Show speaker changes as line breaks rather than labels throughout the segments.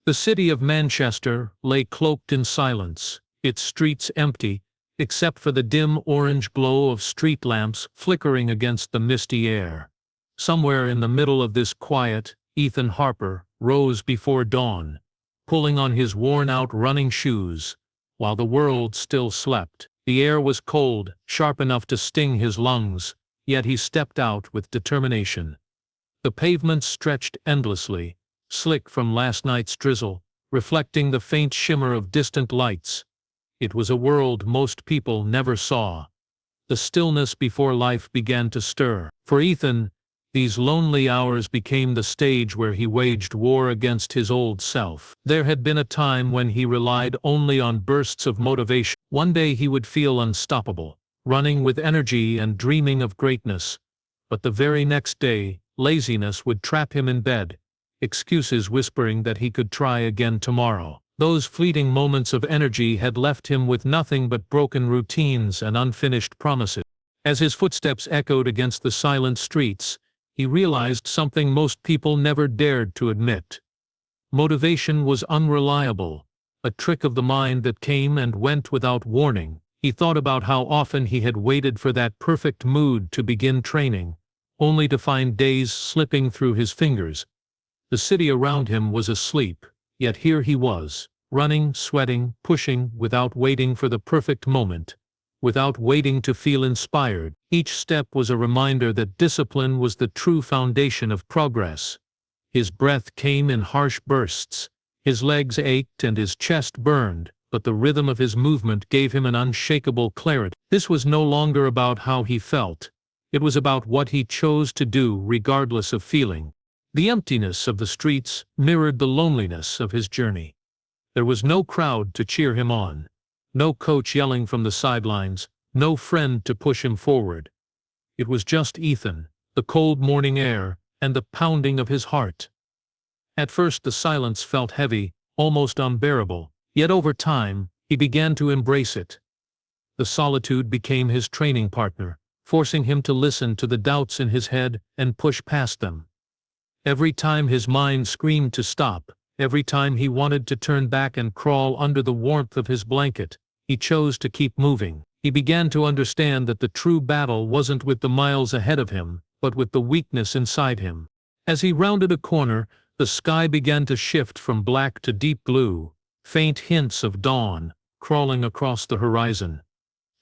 The city of Manchester lay cloaked in silence, its streets empty, except for the dim orange glow of street lamps flickering against the misty air. Somewhere in the middle of this quiet, Ethan Harper rose before dawn, pulling on his worn-out running shoes, while the world still slept. The air was cold, sharp enough to sting his lungs, yet he stepped out with determination. The pavements stretched endlessly, slick from last night's drizzle, reflecting the faint shimmer of distant lights. It was a world most people never saw. The stillness before life began to stir. For Ethan, these lonely hours became the stage where he waged war against his old self. There had been a time when he relied only on bursts of motivation. One day he would feel unstoppable, running with energy and dreaming of greatness. But the very next day, laziness would trap him in bed, excuses whispering that he could try again tomorrow. Those fleeting moments of energy had left him with nothing but broken routines and unfinished promises. As his footsteps echoed against the silent streets, he realized something most people never dared to admit. Motivation was unreliable, a trick of the mind that came and went without warning. He thought about how often he had waited for that perfect mood to begin training, only to find days slipping through his fingers. The city around him was asleep, yet here he was, running, sweating, pushing, without waiting for the perfect moment, without waiting to feel inspired. Each step was a reminder that discipline was the true foundation of progress. His breath came in harsh bursts, his legs ached and his chest burned, but the rhythm of his movement gave him an unshakable clarity. This was no longer about how he felt. It was about what he chose to do regardless of feeling. The emptiness of the streets mirrored the loneliness of his journey. There was no crowd to cheer him on, no coach yelling from the sidelines, no friend to push him forward. It was just Ethan, the cold morning air, and the pounding of his heart. At first the silence felt heavy, almost unbearable, yet over time, he began to embrace it. The solitude became his training partner, forcing him to listen to the doubts in his head and push past them. Every time his mind screamed to stop, every time he wanted to turn back and crawl under the warmth of his blanket, he chose to keep moving. He began to understand that the true battle wasn't with the miles ahead of him, but with the weakness inside him. As he rounded a corner, the sky began to shift from black to deep blue, faint hints of dawn crawling across the horizon.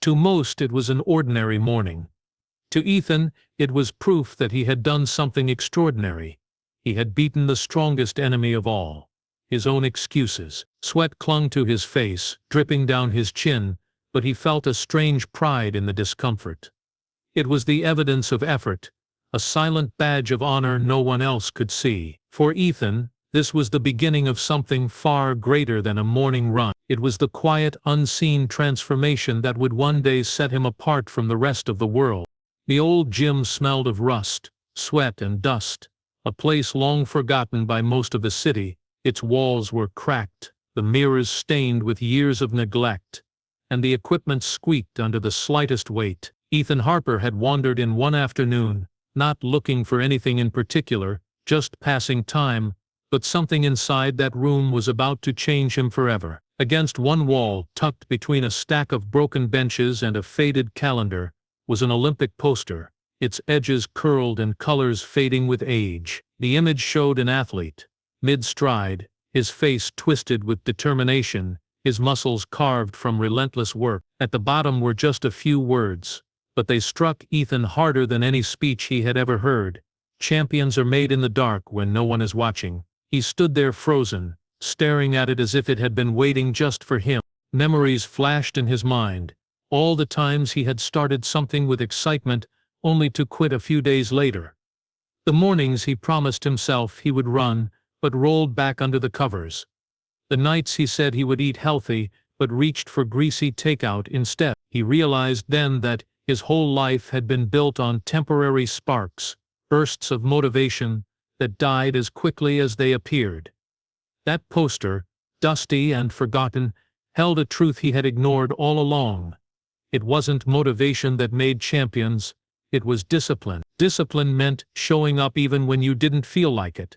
To most it was an ordinary morning. To Ethan, it was proof that he had done something extraordinary. He had beaten the strongest enemy of all, his own excuses. Sweat clung to his face, dripping down his chin, but he felt a strange pride in the discomfort. It was the evidence of effort, a silent badge of honor no one else could see. For Ethan, this was the beginning of something far greater than a morning run. It was the quiet, unseen transformation that would one day set him apart from the rest of the world. The old gym smelled of rust, sweat and dust, a place long forgotten by most of the city. Its walls were cracked, the mirrors stained with years of neglect, and the equipment squeaked under the slightest weight. Ethan Harper had wandered in one afternoon, not looking for anything in particular, just passing time, but something inside that room was about to change him forever. Against one wall, tucked between a stack of broken benches and a faded calendar, was an Olympic poster, its edges curled and colors fading with age. The image showed an athlete, mid-stride, his face twisted with determination, his muscles carved from relentless work. At the bottom were just a few words, but they struck Ethan harder than any speech he had ever heard. Champions are made in the dark when no one is watching. He stood there frozen, staring at it as if it had been waiting just for him. Memories flashed in his mind, all the times he had started something with excitement, only to quit a few days later. The mornings he promised himself he would run, but rolled back under the covers. The nights he said he would eat healthy, but reached for greasy takeout instead. He realized then that his whole life had been built on temporary sparks, bursts of motivation that died as quickly as they appeared. That poster, dusty and forgotten, held a truth he had ignored all along. It wasn't motivation that made champions, it was discipline. Discipline meant showing up even when you didn't feel like it.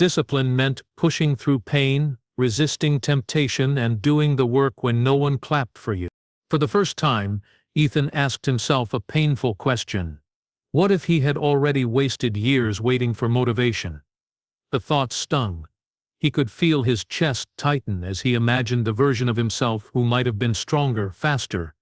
Discipline meant pushing through pain, resisting temptation, and doing the work when no one clapped for you. For the first time, Ethan asked himself a painful question. What if he had already wasted years waiting for motivation? The thought stung. He could feel his chest tighten as he imagined the version of himself who might have been stronger, faster,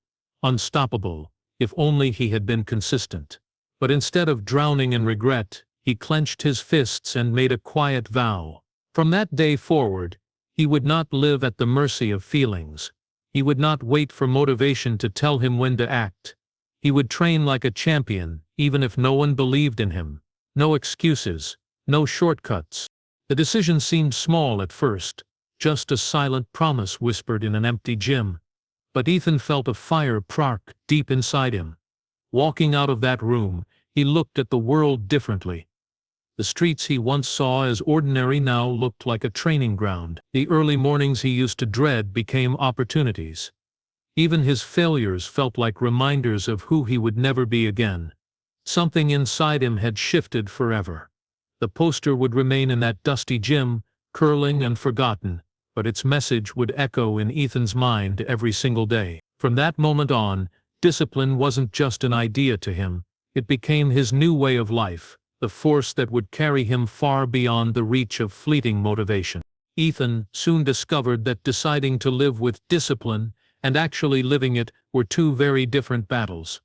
unstoppable, if only he had been consistent. But instead of drowning in regret, he clenched his fists and made a quiet vow. From that day forward, he would not live at the mercy of feelings. He would not wait for motivation to tell him when to act. He would train like a champion, even if no one believed in him. No excuses, no shortcuts. The decision seemed small at first, just a silent promise whispered in an empty gym. But Ethan felt a fire spark deep inside him. Walking out of that room, he looked at the world differently. The streets he once saw as ordinary now looked like a training ground. The early mornings he used to dread became opportunities. Even his failures felt like reminders of who he would never be again. Something inside him had shifted forever. The poster would remain in that dusty gym, curling and forgotten, but its message would echo in Ethan's mind every single day. From that moment on, discipline wasn't just an idea to him. It became his new way of life, the force that would carry him far beyond the reach of fleeting motivation. Ethan soon discovered that deciding to live with discipline and actually living it were two very different battles.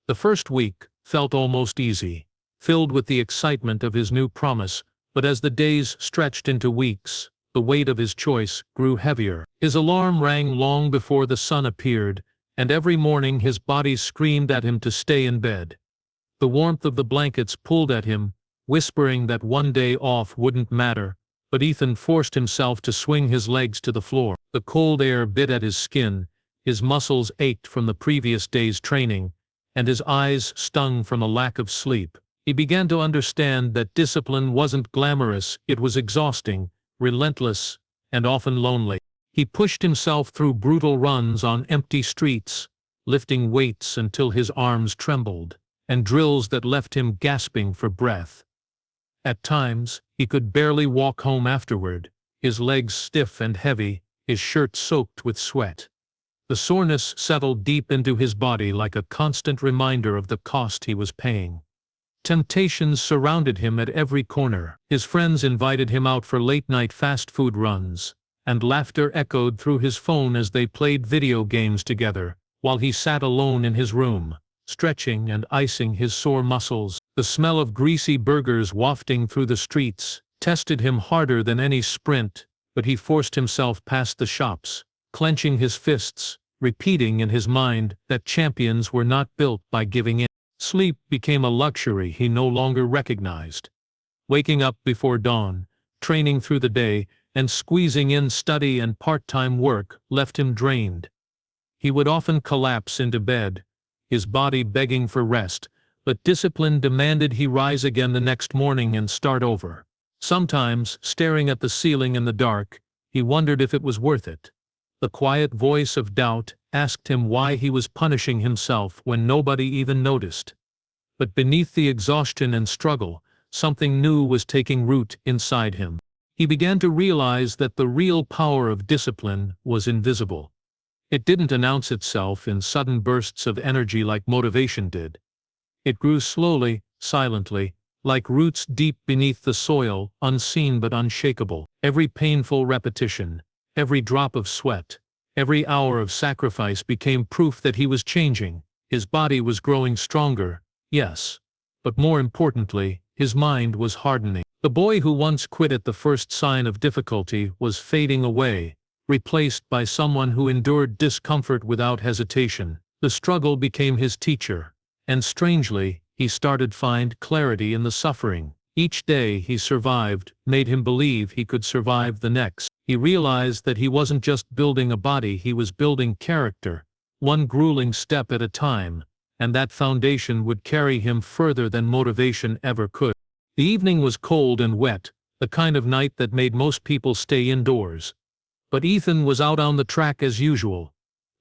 The first week felt almost easy, filled with the excitement of his new promise, but as the days stretched into weeks, the weight of his choice grew heavier. His alarm rang long before the sun appeared, and every morning his body screamed at him to stay in bed. The warmth of the blankets pulled at him, whispering that one day off wouldn't matter, but Ethan forced himself to swing his legs to the floor. The cold air bit at his skin, his muscles ached from the previous day's training, and his eyes stung from a lack of sleep. He began to understand that discipline wasn't glamorous, it was exhausting, relentless, and often lonely. He pushed himself through brutal runs on empty streets, lifting weights until his arms trembled, and drills that left him gasping for breath. At times, he could barely walk home afterward, his legs stiff and heavy, his shirt soaked with sweat. The soreness settled deep into his body like a constant reminder of the cost he was paying. Temptations surrounded him at every corner. His friends invited him out for late-night fast food runs, and laughter echoed through his phone as they played video games together, while he sat alone in his room, stretching and icing his sore muscles. The smell of greasy burgers wafting through the streets tested him harder than any sprint, but he forced himself past the shops, clenching his fists, repeating in his mind that champions were not built by giving in. Sleep became a luxury he no longer recognized. Waking up before dawn, training through the day, and squeezing in study and part-time work left him drained. He would often collapse into bed, his body begging for rest, but discipline demanded he rise again the next morning and start over. Sometimes, staring at the ceiling in the dark, he wondered if it was worth it. The quiet voice of doubt asked him why he was punishing himself when nobody even noticed. But beneath the exhaustion and struggle, something new was taking root inside him. He began to realize that the real power of discipline was invisible. It didn't announce itself in sudden bursts of energy like motivation did. It grew slowly, silently, like roots deep beneath the soil, unseen but unshakable. Every painful repetition, every drop of sweat, every hour of sacrifice became proof that he was changing. His body was growing stronger, yes, but more importantly, his mind was hardening. The boy who once quit at the first sign of difficulty was fading away, replaced by someone who endured discomfort without hesitation. The struggle became his teacher, and strangely, he started to find clarity in the suffering. Each day he survived made him believe he could survive the next. He realized that he wasn't just building a body, he was building character, one grueling step at a time, and that foundation would carry him further than motivation ever could. The evening was cold and wet, the kind of night that made most people stay indoors. But Ethan was out on the track as usual.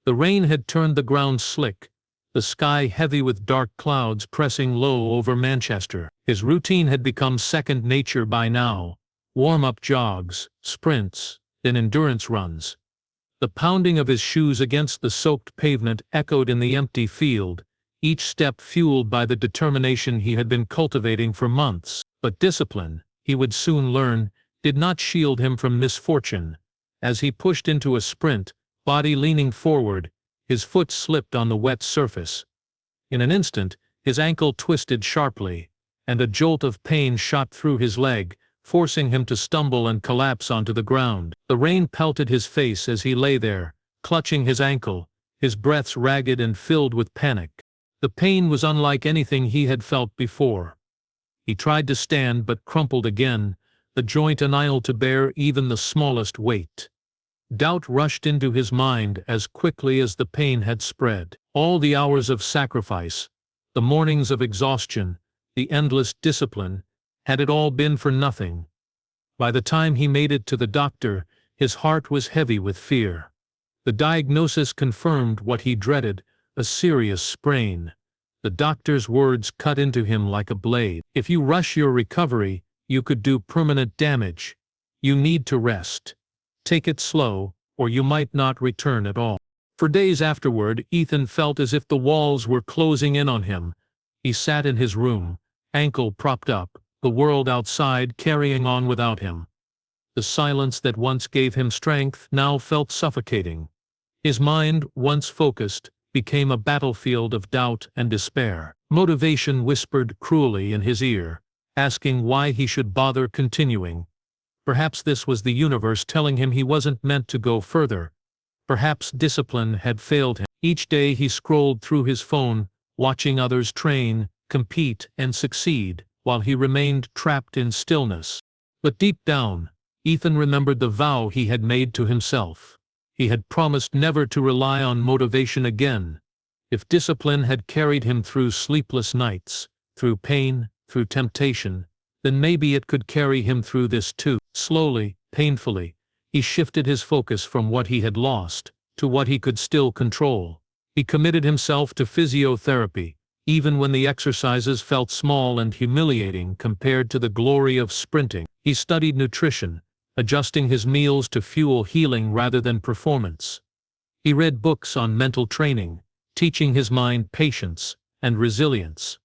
The rain had turned the ground slick, the sky heavy with dark clouds pressing low over Manchester. His routine had become second nature by now. Warm-up jogs, sprints, then endurance runs. The pounding of his shoes against the soaked pavement echoed in the empty field, each step fueled by the determination he had been cultivating for months. But discipline, he would soon learn, did not shield him from misfortune. As he pushed into a sprint, body leaning forward, his foot slipped on the wet surface. In an instant, his ankle twisted sharply, and a jolt of pain shot through his leg, forcing him to stumble and collapse onto the ground. The rain pelted his face as he lay there, clutching his ankle, his breaths ragged and filled with panic. The pain was unlike anything he had felt before. He tried to stand but crumpled again, the joint unable to bear even the smallest weight. Doubt rushed into his mind as quickly as the pain had spread. All the hours of sacrifice, the mornings of exhaustion, the endless discipline, had it all been for nothing? By the time he made it to the doctor, his heart was heavy with fear. The diagnosis confirmed what he dreaded, a serious sprain. The doctor's words cut into him like a blade. If you rush your recovery, you could do permanent damage. You need to rest. Take it slow, or you might not return at all. For days afterward, Ethan felt as if the walls were closing in on him. He sat in his room, ankle propped up, the world outside carrying on without him. The silence that once gave him strength now felt suffocating. His mind, once focused, became a battlefield of doubt and despair. Motivation whispered cruelly in his ear, asking why he should bother continuing. Perhaps this was the universe telling him he wasn't meant to go further. Perhaps discipline had failed him. Each day he scrolled through his phone, watching others train, compete, and succeed, while he remained trapped in stillness. But deep down, Ethan remembered the vow he had made to himself. He had promised never to rely on motivation again. If discipline had carried him through sleepless nights, through pain, through temptation, then maybe it could carry him through this too. Slowly, painfully, he shifted his focus from what he had lost to what he could still control. He committed himself to physiotherapy, even when the exercises felt small and humiliating compared to the glory of sprinting. He studied nutrition, adjusting his meals to fuel healing rather than performance. He read books on mental training, teaching his mind patience and resilience.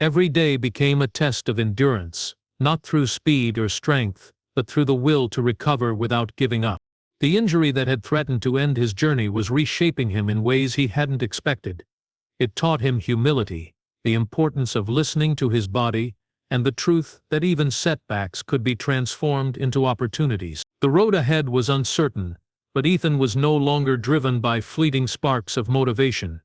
Every day became a test of endurance, not through speed or strength, but through the will to recover without giving up. The injury that had threatened to end his journey was reshaping him in ways he hadn't expected. It taught him humility, the importance of listening to his body, and the truth that even setbacks could be transformed into opportunities. The road ahead was uncertain, but Ethan was no longer driven by fleeting sparks of motivation.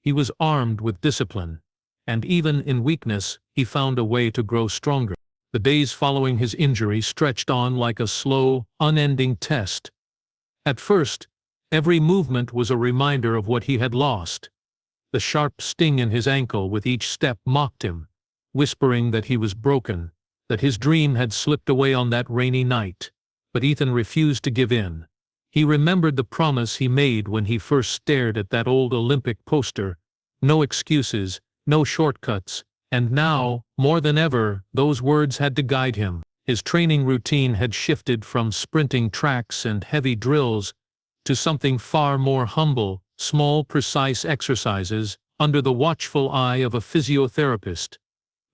He was armed with discipline, and even in weakness, he found a way to grow stronger. The days following his injury stretched on like a slow, unending test. At first, every movement was a reminder of what he had lost. The sharp sting in his ankle with each step mocked him, whispering that he was broken, that his dream had slipped away on that rainy night. But Ethan refused to give in. He remembered the promise he made when he first stared at that old Olympic poster. No excuses, no shortcuts, and now, more than ever, those words had to guide him. His training routine had shifted from sprinting tracks and heavy drills to something far more humble, small, precise exercises under the watchful eye of a physiotherapist.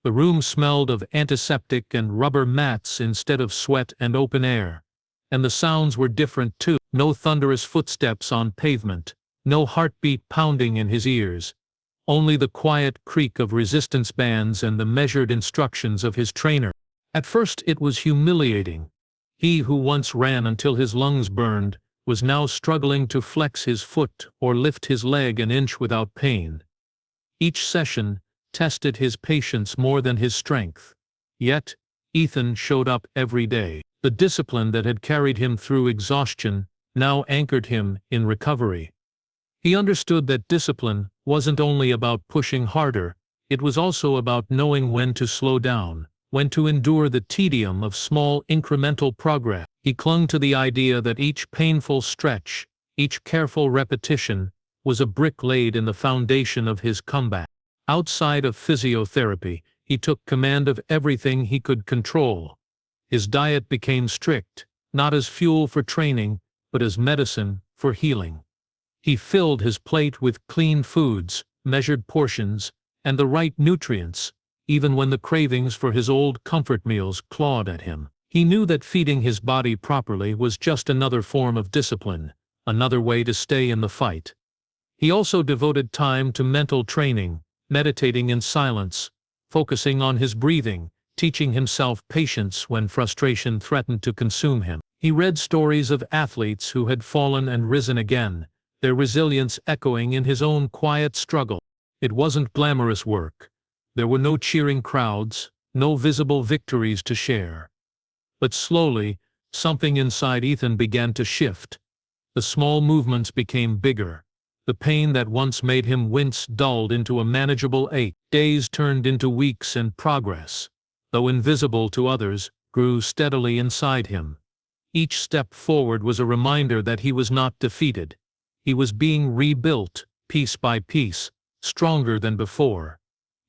The room smelled of antiseptic and rubber mats instead of sweat and open air. And the sounds were different too. No thunderous footsteps on pavement, no heartbeat pounding in his ears. Only the quiet creak of resistance bands and the measured instructions of his trainer. At first it was humiliating. He who once ran until his lungs burned was now struggling to flex his foot or lift his leg an inch without pain. Each session tested his patience more than his strength. Yet, Ethan showed up every day. The discipline that had carried him through exhaustion now anchored him in recovery. He understood that discipline wasn't only about pushing harder, it was also about knowing when to slow down, when to endure the tedium of small incremental progress. He clung to the idea that each painful stretch, each careful repetition, was a brick laid in the foundation of his comeback. Outside of physiotherapy, he took command of everything he could control. His diet became strict, not as fuel for training, but as medicine for healing. He filled his plate with clean foods, measured portions, and the right nutrients, even when the cravings for his old comfort meals clawed at him. He knew that feeding his body properly was just another form of discipline, another way to stay in the fight. He also devoted time to mental training, meditating in silence, focusing on his breathing, teaching himself patience when frustration threatened to consume him. He read stories of athletes who had fallen and risen again, their resilience echoing in his own quiet struggle. It wasn't glamorous work. There were no cheering crowds, no visible victories to share. But slowly, something inside Ethan began to shift. The small movements became bigger. The pain that once made him wince dulled into a manageable ache. Days turned into weeks, and progress, though invisible to others, grew steadily inside him. Each step forward was a reminder that he was not defeated. He was being rebuilt, piece by piece, stronger than before.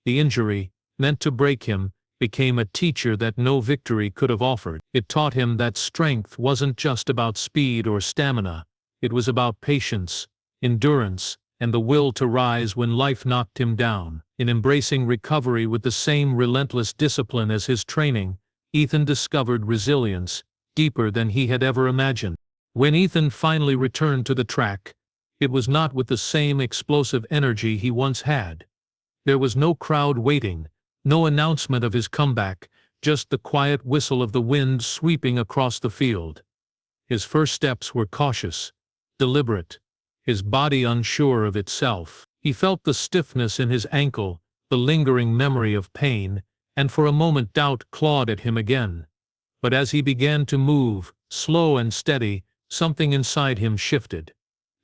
The injury, meant to break him, became a teacher that no victory could have offered. It taught him that strength wasn't just about speed or stamina. It was about patience, endurance, and the will to rise when life knocked him down. In embracing recovery with the same relentless discipline as his training, Ethan discovered resilience, deeper than he had ever imagined. When Ethan finally returned to the track, it was not with the same explosive energy he once had. There was no crowd waiting, no announcement of his comeback, just the quiet whistle of the wind sweeping across the field. His first steps were cautious, deliberate, his body unsure of itself. He felt the stiffness in his ankle, the lingering memory of pain, and for a moment doubt clawed at him again. But as he began to move, slow and steady, something inside him shifted.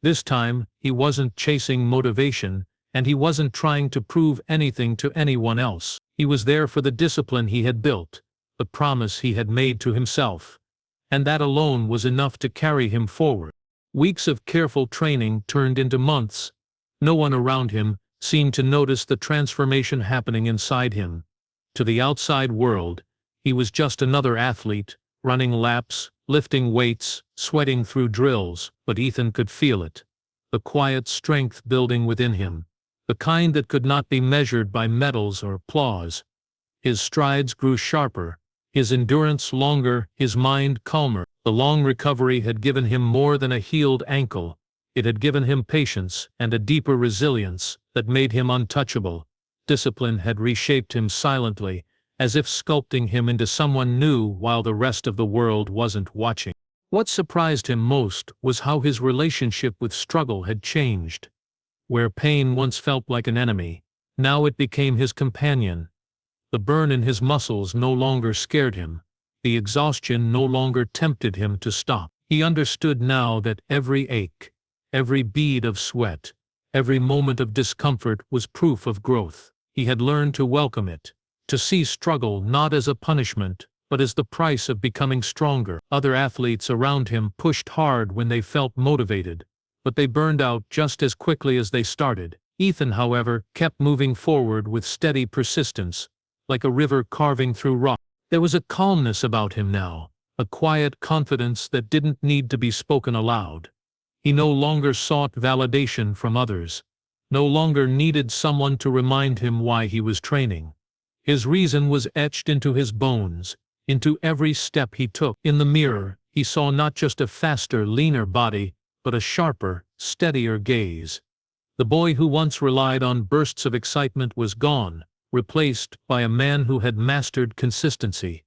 This time, he wasn't chasing motivation, and he wasn't trying to prove anything to anyone else. He was there for the discipline he had built, the promise he had made to himself. And that alone was enough to carry him forward. Weeks of careful training turned into months. No one around him seemed to notice the transformation happening inside him. To the outside world, he was just another athlete, running laps, lifting weights, sweating through drills, but Ethan could feel it. The quiet strength building within him, the kind that could not be measured by medals or applause. His strides grew sharper, his endurance longer, his mind calmer. The long recovery had given him more than a healed ankle. It had given him patience and a deeper resilience that made him untouchable. Discipline had reshaped him silently, as if sculpting him into someone new while the rest of the world wasn't watching. What surprised him most was how his relationship with struggle had changed. Where pain once felt like an enemy, now it became his companion. The burn in his muscles no longer scared him. The exhaustion no longer tempted him to stop. He understood now that every ache, every bead of sweat, every moment of discomfort was proof of growth. He had learned to welcome it, to see struggle not as a punishment, but as the price of becoming stronger. Other athletes around him pushed hard when they felt motivated, but they burned out just as quickly as they started. Ethan, however, kept moving forward with steady persistence, like a river carving through rock. There was a calmness about him now, a quiet confidence that didn't need to be spoken aloud. He no longer sought validation from others, no longer needed someone to remind him why he was training. His reason was etched into his bones, into every step he took. In the mirror, he saw not just a faster, leaner body, but a sharper, steadier gaze. The boy who once relied on bursts of excitement was gone, replaced by a man who had mastered consistency.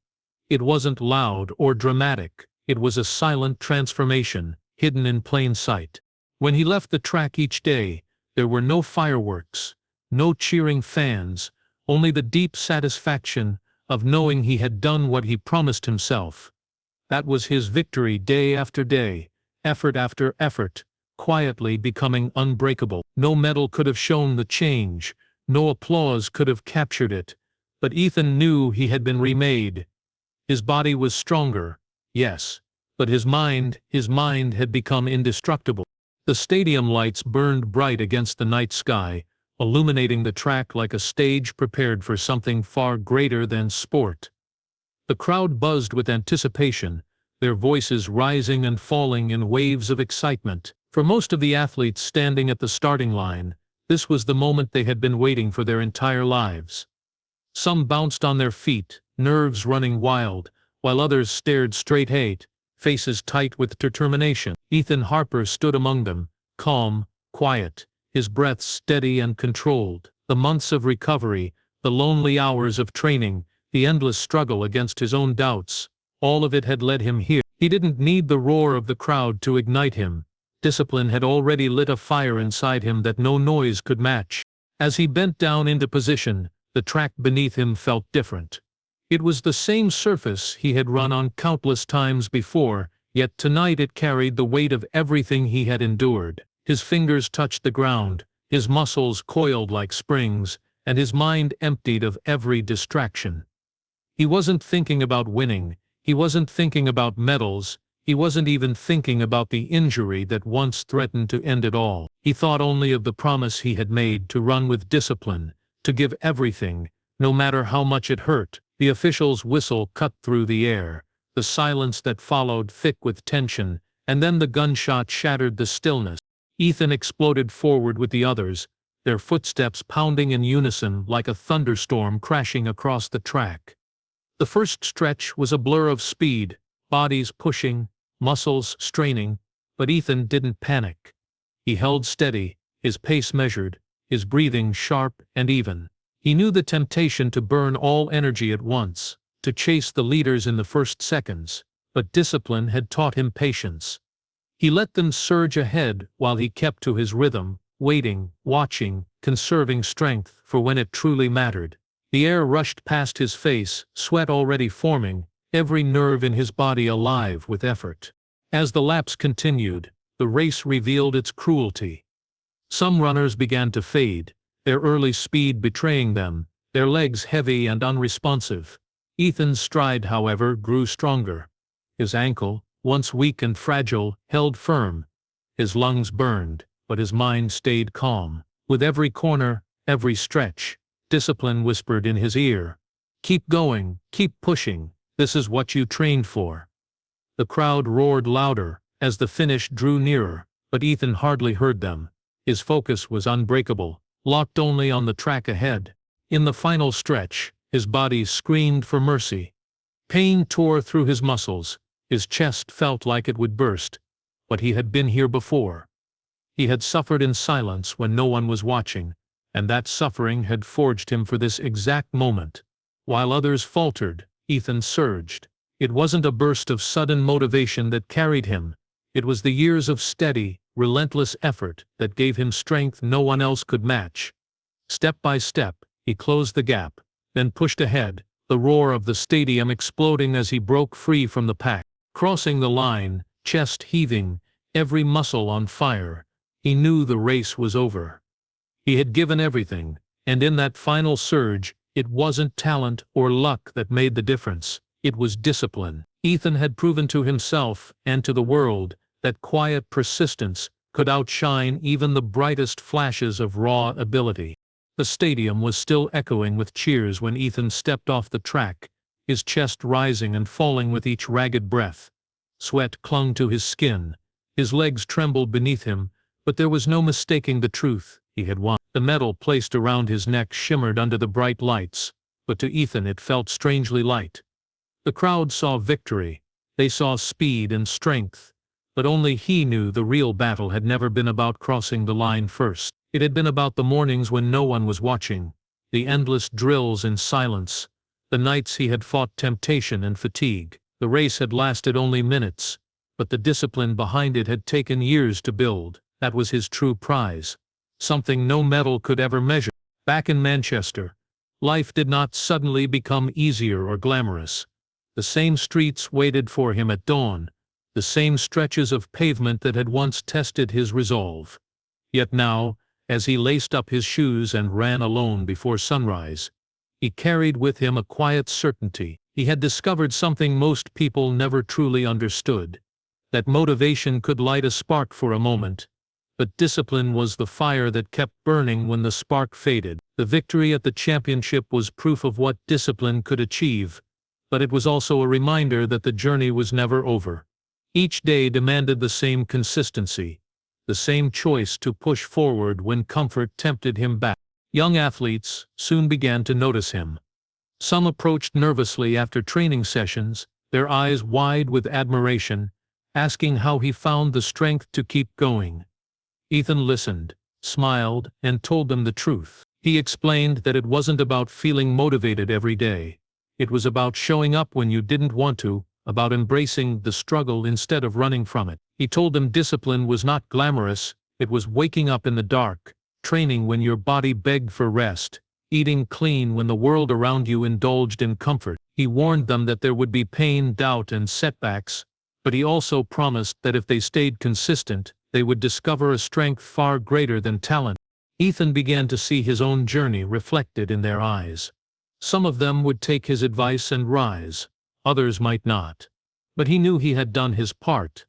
It wasn't loud or dramatic, it was a silent transformation, hidden in plain sight. When he left the track each day, there were no fireworks, no cheering fans, only the deep satisfaction of knowing he had done what he promised himself. That was his victory day after day, effort after effort, quietly becoming unbreakable. No medal could have shown the change, no applause could have captured it, but Ethan knew he had been remade. His body was stronger, yes, but his mind had become indestructible. The stadium lights burned bright against the night sky, illuminating the track like a stage prepared for something far greater than sport. The crowd buzzed with anticipation, their voices rising and falling in waves of excitement. For most of the athletes standing at the starting line, this was the moment they had been waiting for their entire lives. Some bounced on their feet, nerves running wild, while others stared straight ahead, faces tight with determination. Ethan Harper stood among them, calm, quiet, his breath steady and controlled. The months of recovery, the lonely hours of training, the endless struggle against his own doubts, all of it had led him here. He didn't need the roar of the crowd to ignite him. Discipline had already lit a fire inside him that no noise could match. As he bent down into position, the track beneath him felt different. It was the same surface he had run on countless times before, yet tonight it carried the weight of everything he had endured. His fingers touched the ground, his muscles coiled like springs, and his mind emptied of every distraction. He wasn't thinking about winning, he wasn't thinking about medals, he wasn't even thinking about the injury that once threatened to end it all. He thought only of the promise he had made to run with discipline, to give everything, no matter how much it hurt. The official's whistle cut through the air, the silence that followed thick with tension, and then the gunshot shattered the stillness. Ethan exploded forward with the others, their footsteps pounding in unison like a thunderstorm crashing across the track. The first stretch was a blur of speed, bodies pushing, muscles straining, but Ethan didn't panic. He held steady, his pace measured, his breathing sharp and even. He knew the temptation to burn all energy at once, to chase the leaders in the first seconds, but discipline had taught him patience. He let them surge ahead while he kept to his rhythm, waiting, watching, conserving strength for when it truly mattered. The air rushed past his face, sweat already forming, every nerve in his body alive with effort. As the laps continued, the race revealed its cruelty. Some runners began to fade, their early speed betraying them, their legs heavy and unresponsive. Ethan's stride, however, grew stronger. His ankle, once weak and fragile, held firm. His lungs burned, but his mind stayed calm. With every corner, every stretch, discipline whispered in his ear, "Keep going, keep pushing, this is what you trained for." The crowd roared louder as the finish drew nearer, but Ethan hardly heard them. His focus was unbreakable, locked only on the track ahead. In the final stretch, his body screamed for mercy. Pain tore through his muscles, his chest felt like it would burst, but he had been here before. He had suffered in silence when no one was watching, and that suffering had forged him for this exact moment. While others faltered, Ethan surged. It wasn't a burst of sudden motivation that carried him. It was the years of steady, relentless effort that gave him strength no one else could match. Step by step, he closed the gap, then pushed ahead, the roar of the stadium exploding as he broke free from the pack. Crossing the line, chest heaving, every muscle on fire, he knew the race was over. He had given everything, and in that final surge, it wasn't talent or luck that made the difference, it was discipline. Ethan had proven to himself and to the world that quiet persistence could outshine even the brightest flashes of raw ability. The stadium was still echoing with cheers when Ethan stepped off the track, his chest rising and falling with each ragged breath. Sweat clung to his skin, his legs trembled beneath him, but there was no mistaking the truth. He had won. The medal placed around his neck shimmered under the bright lights, but to Ethan it felt strangely light. The crowd saw victory, they saw speed and strength, but only he knew the real battle had never been about crossing the line first. It had been about the mornings when no one was watching, the endless drills in silence, the nights he had fought temptation and fatigue. The race had lasted only minutes, but the discipline behind it had taken years to build. That was his true prize, something no medal could ever measure. Back in Manchester, life did not suddenly become easier or glamorous. The same streets waited for him at dawn, the same stretches of pavement that had once tested his resolve. Yet now, as he laced up his shoes and ran alone before sunrise, he carried with him a quiet certainty. He had discovered something most people never truly understood, that motivation could light a spark for a moment, but discipline was the fire that kept burning when the spark faded. The victory at the championship was proof of what discipline could achieve, but it was also a reminder that the journey was never over. Each day demanded the same consistency, the same choice to push forward when comfort tempted him back. Young athletes soon began to notice him. Some approached nervously after training sessions, their eyes wide with admiration, asking how he found the strength to keep going. Ethan listened, smiled, and told them the truth. He explained that it wasn't about feeling motivated every day. It was about showing up when you didn't want to, about embracing the struggle instead of running from it. He told them discipline was not glamorous, it was waking up in the dark, training when your body begged for rest, eating clean when the world around you indulged in comfort. He warned them that there would be pain, doubt, and setbacks, but he also promised that if they stayed consistent, they would discover a strength far greater than talent. Ethan began to see his own journey reflected in their eyes. Some of them would take his advice and rise, others might not. But he knew he had done his part.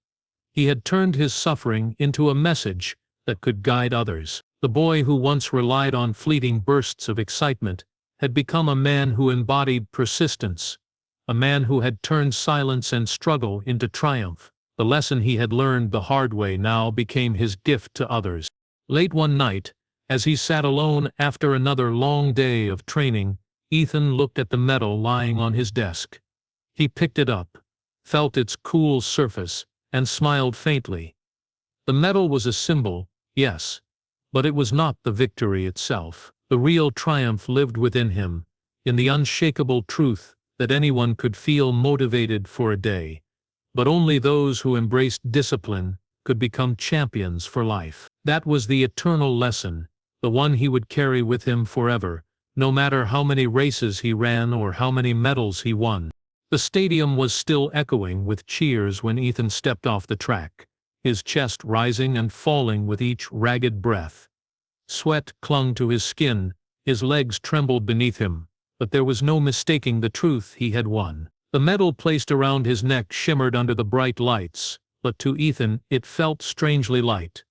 He had turned his suffering into a message that could guide others. The boy who once relied on fleeting bursts of excitement had become a man who embodied persistence, a man who had turned silence and struggle into triumph. The lesson he had learned the hard way now became his gift to others. Late one night, as he sat alone after another long day of training, Ethan looked at the medal lying on his desk. He picked it up, felt its cool surface, and smiled faintly. The medal was a symbol, yes, but it was not the victory itself. The real triumph lived within him, in the unshakable truth that anyone could feel motivated for a day, but only those who embraced discipline could become champions for life. That was the eternal lesson, the one he would carry with him forever, no matter how many races he ran or how many medals he won. The stadium was still echoing with cheers when Ethan stepped off the track, his chest rising and falling with each ragged breath. Sweat clung to his skin, his legs trembled beneath him, but there was no mistaking the truth: he had won. The medal placed around his neck shimmered under the bright lights, but to Ethan it felt strangely light.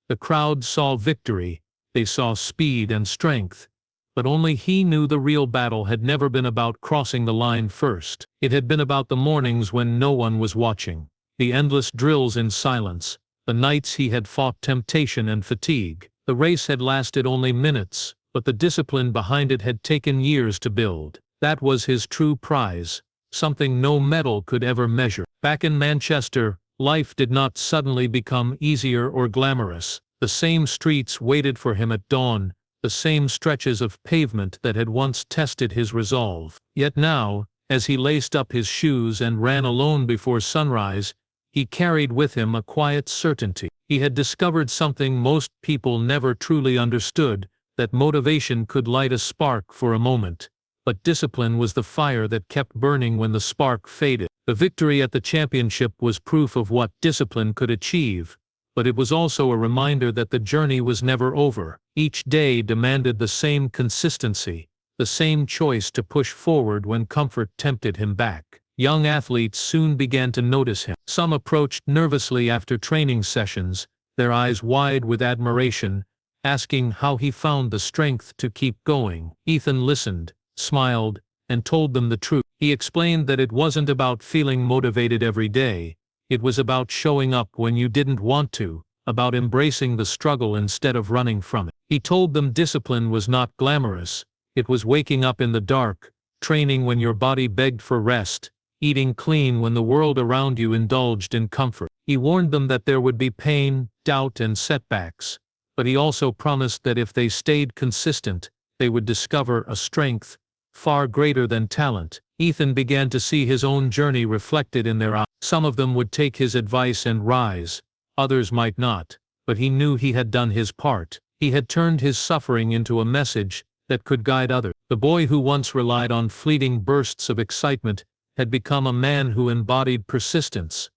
The crowd saw victory, they saw speed and strength, but only he knew the real battle had never been about crossing the line first. It had been about the mornings when no one was watching, the endless drills in silence, the nights he had fought temptation and fatigue. The race had lasted only minutes, but the discipline behind it had taken years to build. That was his true prize, something no medal could ever measure. Back in Manchester, life did not suddenly become easier or glamorous. The same streets waited for him at dawn, the same stretches of pavement that had once tested his resolve. Yet now, as he laced up his shoes and ran alone before sunrise, he carried with him a quiet certainty. He had discovered something most people never truly understood, that motivation could light a spark for a moment, but discipline was the fire that kept burning when the spark faded. The victory at the championship was proof of what discipline could achieve, but it was also a reminder that the journey was never over. Each day demanded the same consistency, the same choice to push forward when comfort tempted him back. Young athletes soon began to notice him. Some approached nervously after training sessions, their eyes wide with admiration, asking how he found the strength to keep going. Ethan listened, smiled, and told them the truth. He explained that it wasn't about feeling motivated every day, it was about showing up when you didn't want to, about embracing the struggle instead of running from it. He told them discipline was not glamorous, it was waking up in the dark, training when your body begged for rest, eating clean when the world around you indulged in comfort. He warned them that there would be pain, doubt, and setbacks, but he also promised that if they stayed consistent, they would discover a strength far greater than talent. Ethan began to see his own journey reflected in their eyes. Some of them would take his advice and rise, others might not, but he knew he had done his part. He had turned his suffering into a message that could guide others. The boy who once relied on fleeting bursts of excitement had become a man who embodied persistence,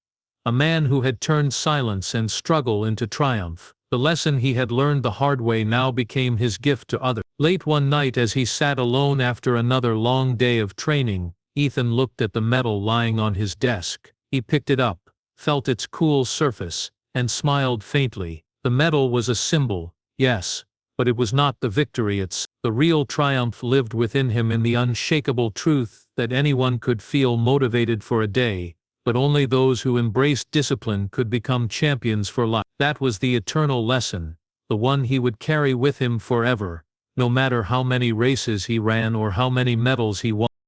a man who had turned silence and struggle into triumph. The lesson he had learned the hard way now became his gift to others. Late one night as he sat alone after another long day of training, Ethan looked at the medal lying on his desk. He picked it up, felt its cool surface, and smiled faintly. The medal was a symbol, yes, But it was not the victory itself. The real triumph lived within him in the unshakable truth that anyone could feel motivated for a day, but only those who embraced discipline could become champions for life. That was the eternal lesson, the one he would carry with him forever, no matter how many races he ran or how many medals he won.